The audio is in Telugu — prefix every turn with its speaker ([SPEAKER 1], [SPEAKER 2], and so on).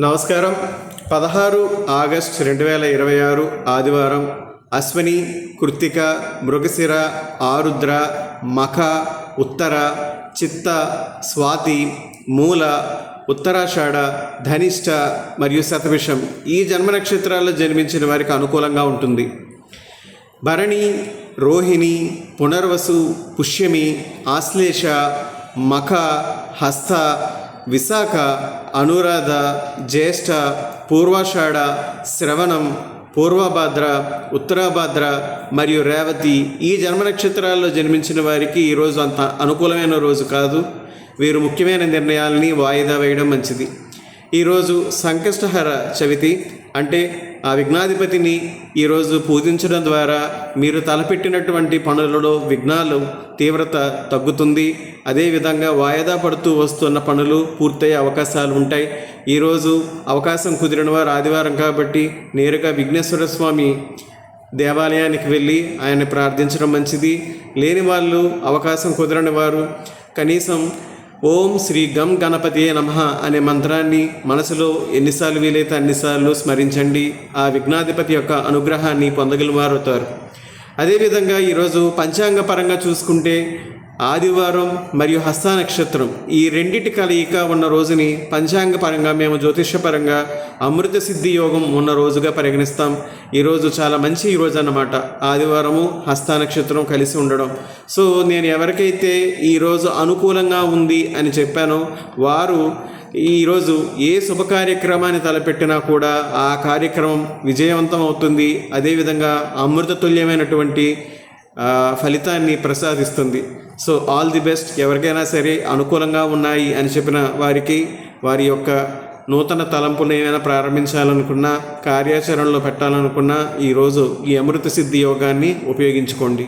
[SPEAKER 1] నమస్కారం. 16 ఆగస్టు 2026 ఆదివారం. అశ్విని, కృత్తిక, మృగశిర, ఆరుద్ర, మఖ, ఉత్తర, చిత్త, స్వాతి, మూల, ఉత్తరాషాఢ, ధనిష్ట మరియు శతభిషం ఈ జన్మ నక్షత్రాల్లో జన్మించిన వారికి అనుకూలంగా ఉంటుంది. భరణి, రోహిణి, పునర్వసు, పుష్యమి, ఆశ్లేష, మఖ, హస్త, విశాఖ, అనురాధ, జ్యేష్ఠ, పూర్వాషాఢ, శ్రవణం, పూర్వభాద్ర, ఉత్తరాభాద్ర మరియు రేవతి ఈ జన్మ నక్షత్రాల్లో జన్మించిన వారికి ఈరోజు అంత అనుకూలమైన రోజు కాదు. వీరు ముఖ్యమైన నిర్ణయాలని వాయిదా వేయడం మంచిది. ఈరోజు సంకష్టహర చవితి, అంటే ఆ విఘ్నాధిపతిని ఈరోజు పూజించడం ద్వారా మీరు తలపెట్టినటువంటి పనులలో విఘ్నాలు తీవ్రత తగ్గుతుంది. అదేవిధంగా వాయిదా పడుతూ వస్తున్న పనులు పూర్తయ్యే అవకాశాలు ఉంటాయి. ఈరోజు అవకాశం కుదిరిన వారు ఆదివారం కాబట్టి నేరుగా విఘ్నేశ్వర స్వామి దేవాలయానికి వెళ్ళి ఆయన్ని ప్రార్థించడం మంచిది. లేని వాళ్ళు, అవకాశం కుదరని వారు కనీసం ఓం శ్రీ గం గణపతియే నమః అనే మంత్రాన్ని మనసులో ఎన్నిసార్లు వీలైతే అన్నిసార్లు స్మరించండి. ఆ విఘ్నాధిపతి యొక్క అనుగ్రహాన్ని పొందగలవారవుతారు. అదేవిధంగా ఈరోజు పంచాంగ పరంగా చూసుకుంటే ఆదివారం మరియు హస్త నక్షత్రం ఈ రెండిటి కలయిక ఉన్న రోజుని పంచాంగ పరంగా మేము జ్యోతిష్యపరంగా అమృత సిద్ధి యోగం ఉన్న రోజుగా పరిగణిస్తాం. ఈరోజు చాలా మంచి ఈరోజు అన్నమాట. ఆదివారము హస్త నక్షత్రం కలిసి ఉండడం. సో నేను ఎవరికైతే ఈరోజు అనుకూలంగా ఉంది అని చెప్పానో వారు ఈరోజు ఏ శుభ కార్యక్రమాన్ని తలపెట్టినా కూడా ఆ కార్యక్రమం విజయవంతం అవుతుంది. అదేవిధంగా అమృతతుల్యమైనటువంటి ఫలితాన్ని ప్రసాదిస్తుంది. So all the best. ఎవరికైనా సరే అనుకూలంగా ఉన్నాయి అని చెప్పిన వారికి వారి యొక్క నూతన తలంపులు ఏమైనా ప్రారంభించాలనుకున్నా, కార్యాచరణలో పెట్టాలనుకున్నా ఈరోజు ఈ అమృత సిద్ధి యోగాన్ని ఉపయోగించుకోండి.